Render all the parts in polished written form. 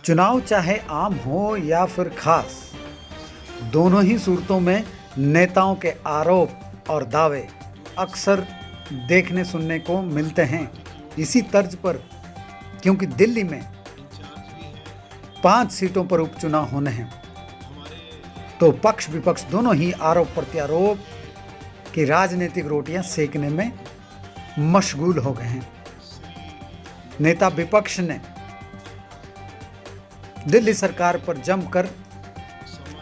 चुनाव चाहे आम हो या फिर खास, दोनों ही सूरतों में नेताओं के आरोप और दावे अक्सर देखने सुनने को मिलते हैं। इसी तर्ज पर क्योंकि दिल्ली में 5 सीटों पर उपचुनाव होने हैं, तो पक्ष विपक्ष दोनों ही आरोप प्रत्यारोप की राजनीतिक रोटियां सेकने में मशगूल हो गए हैं। नेता विपक्ष ने दिल्ली सरकार पर जमकर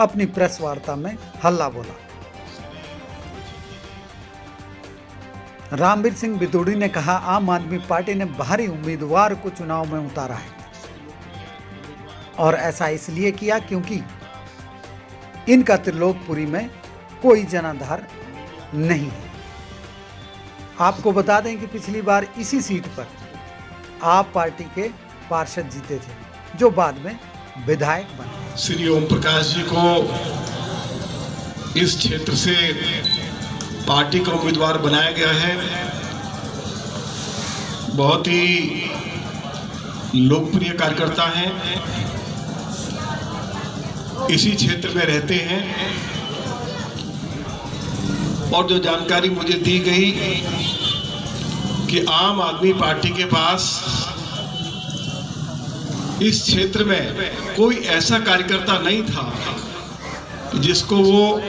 अपनी प्रेस वार्ता में हल्ला बोला। रामवीर सिंह बितूड़ी ने कहा, आम आदमी पार्टी ने बाहरी उम्मीदवार को चुनाव में उतारा है और ऐसा इसलिए किया क्योंकि इनका त्रिलोकपुरी में कोई जनाधार नहीं है। आपको बता दें कि पिछली बार इसी सीट पर आप पार्टी के पार्षद जीते थे, जो बाद में विधायक बने। श्री ओम प्रकाश जी को इस क्षेत्र से पार्टी का उम्मीदवार बनाया गया है। बहुत ही लोकप्रिय कार्यकर्ता हैं, इसी क्षेत्र में रहते हैं और जो जानकारी मुझे दी गई कि आम आदमी पार्टी के पास इस क्षेत्र में कोई ऐसा कार्यकर्ता नहीं था जिसको वो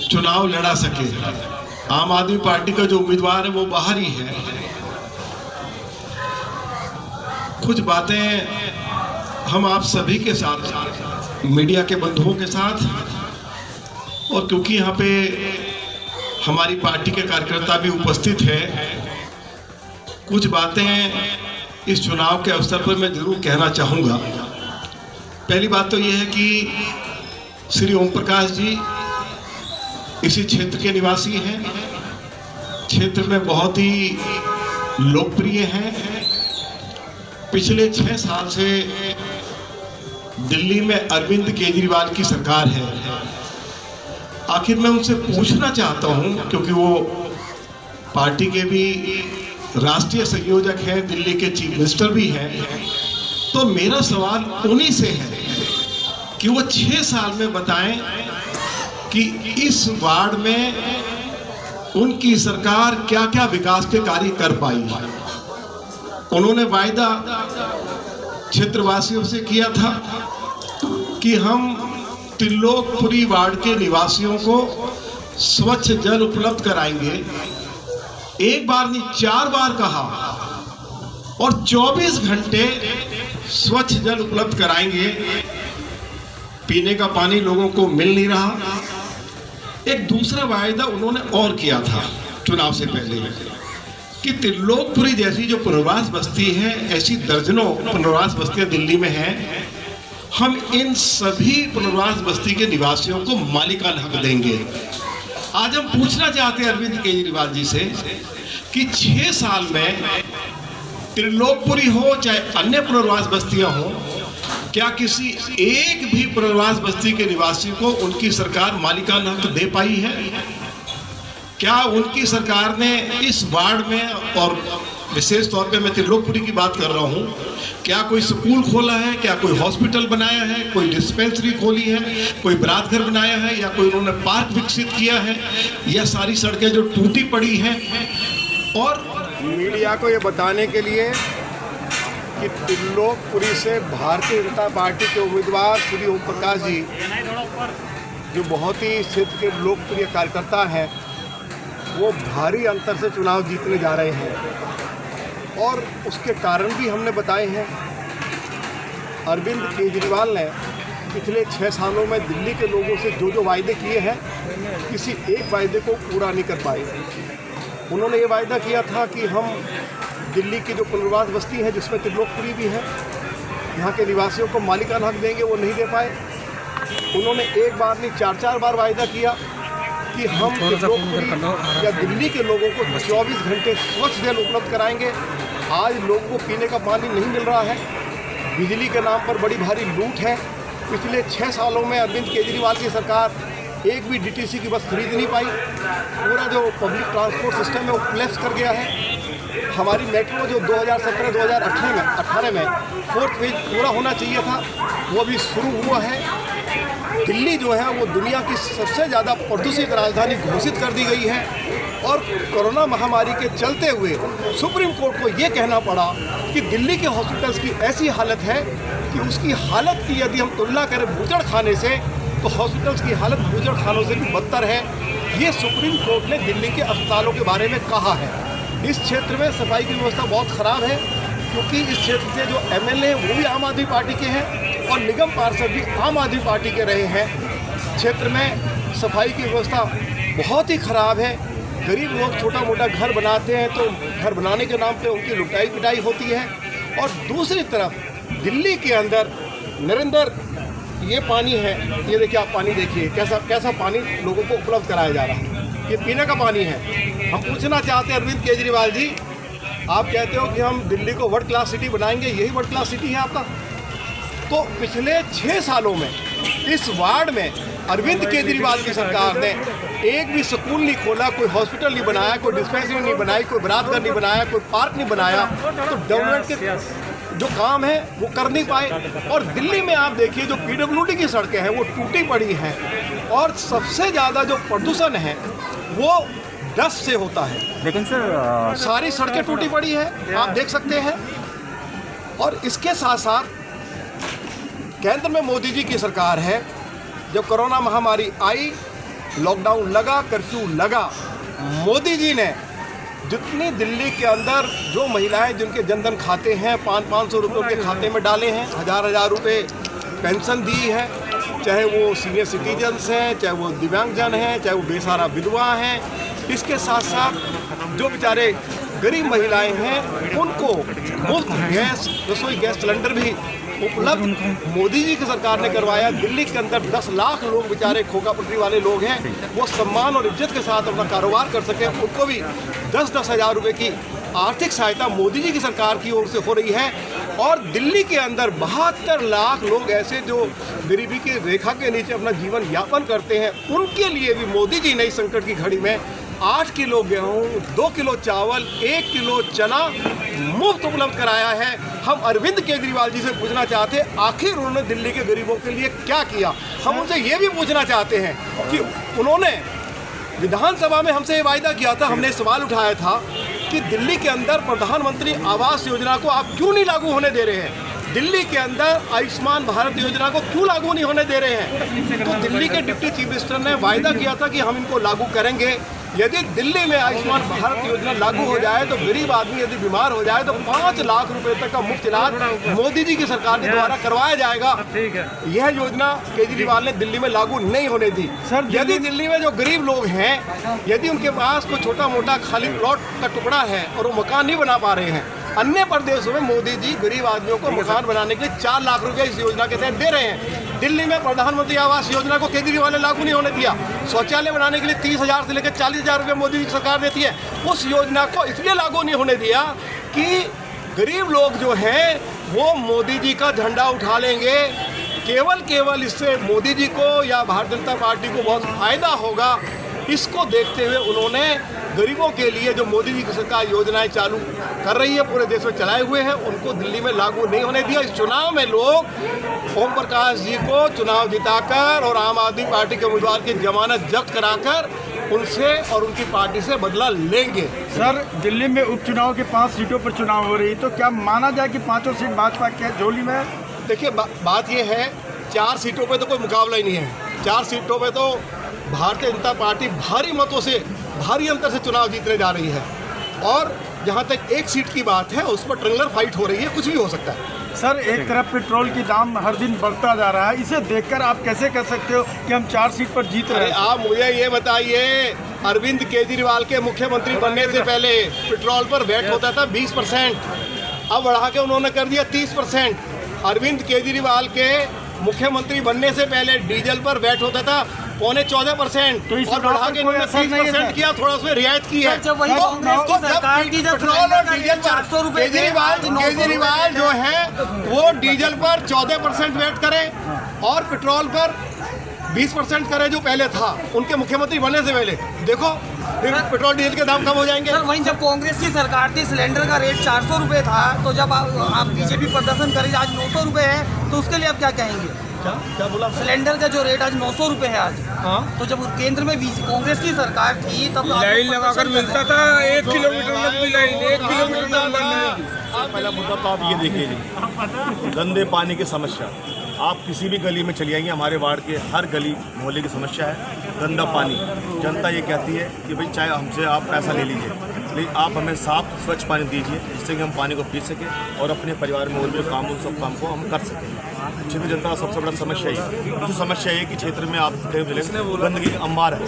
चुनाव लड़ा सके। आम आदमी पार्टी का जो उम्मीदवार है वो बाहर ही है। कुछ बातें हम आप सभी के साथ, मीडिया के बंधुओं के साथ, और क्योंकि यहाँ पे हमारी पार्टी के कार्यकर्ता भी उपस्थित हैं, कुछ बातें इस चुनाव के अवसर पर मैं जरूर कहना चाहूँगा। पहली बात तो ये है कि श्री ओम प्रकाश जी इसी क्षेत्र के निवासी हैं, क्षेत्र में बहुत ही लोकप्रिय हैं। पिछले 6 साल से दिल्ली में अरविंद केजरीवाल की सरकार है। आखिर मैं उनसे पूछना चाहता हूं, क्योंकि वो पार्टी के भी राष्ट्रीय संयोजक हैं, दिल्ली के चीफ मिनिस्टर भी हैं, तो मेरा सवाल उन्हीं से है कि वो 6 साल में बताएं कि इस वार्ड में उनकी सरकार क्या क्या विकास के कार्य कर पाई। उन्होंने वायदा क्षेत्रवासियों से किया था कि हम त्रिलोकपुरी वार्ड के निवासियों को स्वच्छ जल उपलब्ध कराएंगे। एक बार नहीं, 4 बार कहा, और 24 घंटे स्वच्छ जल उपलब्ध कराएंगे। पीने का पानी लोगों को मिल नहीं रहा। एक दूसरा वायदा उन्होंने और किया था चुनाव से पहले कि त्रिलोकपुरी जैसी जो पुनर्वास बस्ती है, ऐसी दर्जनों पुनर्वास बस्तियां दिल्ली में हैं, हम इन सभी पुनर्वास बस्ती के निवासियों को मालिकाना हक देंगे। आज हम पूछना चाहते हैं अरविंद केजरीवाल जी से कि 6 साल में त्रिलोकपुरी हो चाहे अन्य पुनर्वास बस्तियां हो, क्या किसी एक भी पुनर्वास बस्ती के निवासी को उनकी सरकार मालिकाना हक दे पाई है? क्या उनकी सरकार ने इस वार्ड में, और विशेष तौर पे मैं त्रिलोकपुरी की बात कर रहा हूँ, क्या कोई स्कूल खोला है, क्या कोई हॉस्पिटल बनाया है, कोई डिस्पेंसरी खोली है, कोई बरात घर बनाया है, या कोई उन्होंने पार्क विकसित किया है, या सारी सड़कें जो टूटी पड़ी हैं? और मीडिया को ये बताने के लिए कि त्रिलोकपुरी से भारतीय जनता पार्टी के उम्मीदवार श्री ओम प्रकाश जी, जो बहुत ही क्षेत्र के लोकप्रिय कार्यकर्ता हैं, वो भारी अंतर से चुनाव जीतने जा रहे हैं और उसके कारण भी हमने बताए हैं। अरविंद केजरीवाल ने पिछले 6 सालों में दिल्ली के लोगों से जो वायदे किए हैं, किसी एक वायदे को पूरा नहीं कर पाए। उन्होंने ये वायदा किया था कि हम दिल्ली की जो पुनर्वास बस्ती है, जिसमें त्रिलोकपुरी भी है, यहाँ के निवासियों को मालिकाना हक देंगे, वो नहीं दे पाए। उन्होंने एक बार नहीं 4 बार वायदा किया कि हम त्रिलोकपुरी या दिल्ली के लोगों को 24 घंटे स्वच्छ जल उपलब्ध कराएंगे। आज लोगों को पीने का पानी नहीं मिल रहा है, बिजली के नाम पर बड़ी भारी लूट है। पिछले 6 सालों में अरविंद केजरीवाल की सरकार एक भी DTC की बस खरीद नहीं पाई। पूरा जो पब्लिक ट्रांसपोर्ट सिस्टम है वो कोलैप्स कर गया है। हमारी मेट्रो जो 2017-2018 में 4th फेज पूरा होना चाहिए था, वो अभी शुरू हुआ है। दिल्ली जो है वो दुनिया की सबसे ज़्यादा प्रदूषित राजधानी घोषित कर दी गई है और कोरोना महामारी के चलते हुए सुप्रीम कोर्ट को ये कहना पड़ा कि दिल्ली के हॉस्पिटल्स की ऐसी हालत है कि उसकी हालत की यदि हम तुलना करें बूचड़ खाने से, तो हॉस्पिटल्स की हालत बूचड़ खानों से भी बदतर है। ये सुप्रीम कोर्ट ने दिल्ली के अस्पतालों के बारे में कहा है। इस क्षेत्र में सफाई की व्यवस्था बहुत ख़राब है, क्योंकि इस क्षेत्र से जो MLA हैं वो भी आम आदमी पार्टी के हैं और निगम पार्षद भी आम आदमी पार्टी के रहे हैं। क्षेत्र में सफाई की व्यवस्था बहुत ही ख़राब है। गरीब लोग छोटा मोटा घर बनाते हैं तो घर बनाने के नाम पे उनकी लुटाई पिटाई होती है। और दूसरी तरफ दिल्ली के अंदर नरेंद्र, ये पानी है, ये देखिए आप पानी देखिए कैसा पानी लोगों को उपलब्ध कराया जा रहा है। ये पीने का पानी है। हम पूछना चाहते हैं अरविंद केजरीवाल जी, आप कहते हो कि हम दिल्ली को वर्ल्ड क्लास सिटी बनाएंगे, यही वर्ल्ड क्लास सिटी है आपका? तो पिछले 6 सालों में इस वार्ड में अरविंद केजरीवाल की सरकार ने एक भी स्कूल नहीं खोला, कोई हॉस्पिटल नहीं बनाया, कोई डिस्पेंसरी नहीं बनाई, कोई बरातघर नहीं बनाया, कोई पार्क नहीं बनाया। तो डेवलपमेंट के जो काम है वो कर नहीं पाए। और दिल्ली में आप देखिए जो PWD की सड़कें हैं वो टूटी पड़ी हैं और सबसे ज़्यादा जो प्रदूषण है वो डस्ट से होता है। लेकिन सर सारी सड़कें टूटी पड़ी है, आप देख सकते हैं। और इसके साथ साथ केंद्र में मोदी जी की सरकार है। जब कोरोना महामारी आई, लॉकडाउन लगा, कर्फ्यू लगा, मोदी जी ने जितनी दिल्ली के अंदर जो महिलाएं जिनके जनधन खाते हैं 500 रुपये के खाते में डाले हैं, 1000 रुपये पेंशन दी है, चाहे वो सीनियर सिटीजन्स हैं, चाहे वो दिव्यांगजन हैं, चाहे वो बेसहारा विधवा हैं। इसके साथ साथ जो बेचारे गरीब महिलाएं हैं उनको मुफ्त गैस, रसोई गैस सिलेंडर भी उपलब्ध मोदी जी की सरकार ने करवाया। दिल्ली के अंदर 10 लाख लोग बेचारे खोखा पटरी वाले लोग हैं, वो सम्मान और इज्जत के साथ अपना कारोबार कर सकें, उनको भी 10-10 हज़ार रुपये की आर्थिक सहायता मोदी जी की सरकार की ओर से हो रही है। और दिल्ली के अंदर 72 लाख लोग ऐसे जो गरीबी की रेखा के नीचे अपना जीवन यापन करते हैं, उनके लिए भी मोदी जी ने इस संकट की घड़ी में 8 किलो गेहूँ, 2 किलो चावल, 1 किलो चना मुफ्त उपलब्ध कराया है। हम अरविंद केजरीवाल जी से पूछना चाहते हैं आखिर उन्होंने दिल्ली के गरीबों के लिए क्या किया। हम उनसे ये भी पूछना चाहते हैं कि उन्होंने विधानसभा में हमसे ये वायदा किया था, हमने सवाल उठाया था कि दिल्ली के अंदर प्रधानमंत्री आवास योजना को आप क्यों नहीं लागू होने दे रहे हैं, दिल्ली के अंदर आयुष्मान भारत योजना को क्यों लागू नहीं होने दे रहे हैं। तो दिल्ली के डिप्टी चीफ मिनिस्टर ने वायदा किया था कि हम इनको लागू करेंगे। यदि दिल्ली में आयुष्मान भारत योजना लागू हो जाए तो गरीब आदमी यदि बीमार हो जाए तो 5 लाख रुपए तक का मुफ्त इलाज मोदी जी की सरकार के द्वारा करवाया जाएगा। यह योजना केजरीवाल ने दिल्ली में लागू नहीं होने दी। यदि दिल्ली में जो गरीब लोग हैं, यदि उनके पास कोई छोटा मोटा खाली प्लॉट का टुकड़ा है और वो मकान नहीं बना पा रहे हैं, अन्य प्रदेशों में मोदी जी गरीब आदमियों को मकान बनाने के लिए 4 लाख रुपए इस योजना के तहत दे रहे हैं। दिल्ली में प्रधानमंत्री आवास योजना को केजरीवाल ने लागू नहीं होने दिया। शौचालय बनाने के लिए 30,000 से लेकर 40,000 रुपये मोदी जी की सरकार देती है। उस योजना को इसलिए लागू नहीं होने दिया कि गरीब लोग जो हैं वो मोदी जी का झंडा उठा लेंगे। केवल इससे मोदी जी को या भारतीय जनता पार्टी को बहुत फायदा होगा, इसको देखते हुए उन्होंने गरीबों के लिए जो मोदी जी की सरकार योजनाएं चालू कर रही है, पूरे देश में चलाए हुए हैं, उनको दिल्ली में लागू नहीं होने दिया। इस चुनाव में लोग ओम प्रकाश जी को चुनाव जिताकर और आम आदमी पार्टी के उम्मीदवार की जमानत जब्त कराकर उनसे और उनकी पार्टी से बदला लेंगे। सर, दिल्ली में उपचुनाव के 5 सीटों पर चुनाव हो रही, तो क्या माना जाए कि 5 सीट भाजपा के झोली में? देखिए, बात ये है 4 सीटों पे तो कोई मुकाबला ही नहीं है। 4 सीटों पे तो भारतीय जनता पार्टी भारी मतों से, भारी अंतर से चुनाव जीतने जा रही है। और जहाँ तक 1 सीट की बात है उस पर ट्रेलर फाइट हो रही है, कुछ भी हो सकता है। सर, एक तरफ पेट्रोल की दाम हर दिन बढ़ता जा रहा है, इसे देखकर आप कैसे कह सकते हो कि हम 4 सीट पर जीत रहे हैं? आप मुझे ये बताइए, अरविंद केजरीवाल के मुख्यमंत्री बनने से पहले पेट्रोल पर वैट होता था 20%, अब बढ़ा के उन्होंने कर दिया 30%। अरविंद केजरीवाल के मुख्यमंत्री बनने से पहले डीजल पर वैट होता था 14.25% और बढ़ा के इन्होंने 30% किया, थोड़ा उसमें रियायत की है। तो पेट्रोल और डीजल पर केजरीवाल जो है वो डीजल पर 14% वैट करें और पेट्रोल पर 20% करे जो पहले था उनके मुख्यमंत्री बनने से पहले। देखो फिर पेट्रोल डीजल के दाम कम हो जाएंगे। सर वहीं जब कांग्रेस की सरकार थी सिलेंडर का रेट 400 रुपये था, तो जब आप बीजेपी प्रदर्शन करें आज 900 रुपये है, तो उसके लिए आप क्या कहेंगे? क्या बोला? सिलेंडर का जो रेट आज 900 रुपये है आज, हाँ, तो जब केंद्र में कांग्रेस की सरकार थी तब लाइन लगाकर मिलता था 1 किलोमीटर लंबी लाइन, 1 किलोमीटर लंबी। पहला मुद्दा तो आप ये देखिए, गंदे पानी की समस्या। आप किसी भी गली में चली आएंगे, हमारे वार्ड के हर गली मोहल्ले की समस्या है गंदा पानी। जनता ये कहती है कि भाई चाहे हमसे आप पैसा ले लीजिए, लेकिन आप हमें साफ स्वच्छ पानी दीजिए, जिससे कि हम पानी को पी सकें और अपने परिवार में और जो काम उन सब काम को हम कर सकें। क्षेत्र जनता का सबसे बड़ा समस्या है। दूसरी समस्या है कि क्षेत्र में आप गंदगी का अंबार है।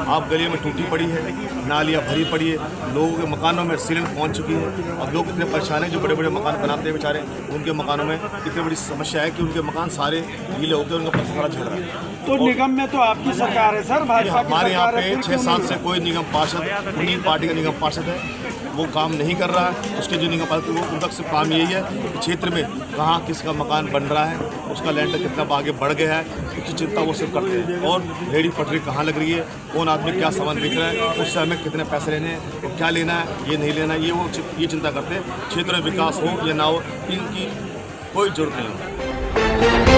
आप गली में टूटी पड़ी है, नालियाँ भरी पड़ी है, लोगों के मकानों में सीलन पहुंच चुकी है। अब लोग इतने परेशान हैं जो बड़े बड़े मकान बनाते हैं बेचारे, उनके मकानों में इतनी बड़ी समस्या है कि उनके मकान सारे गीले होकर उनका पत्थर झड़ रहा है। तो निगम में तो आपकी सरकार है सर, भाजपा की हमारे यहाँ सरकार है, पे फिर 6 क्यों साल नहीं? से कोई निगम पार्षद, उन्हीं पार्टी का निगम पार्षद है, वो काम नहीं कर रहा है। उसके जो निगम पार्षद वो उनका सिर्फ काम यही है कि क्षेत्र में कहाँ किसका मकान बन रहा है, उसका लैंडर कितना आगे बढ़ गया है, उसकी चिंता वो सिर्फ करते हैं। और रेहड़ी पटरी कहाँ लग रही है, कौन आदमी क्या सामान बेच रहा है, उससे हमें कितने पैसे लेने हैं, तो क्या लेना है, ये नहीं लेना है, ये चिंता करते हैं। क्षेत्र में विकास हो या ना हो, इनकी कोई जरूरत नहीं है।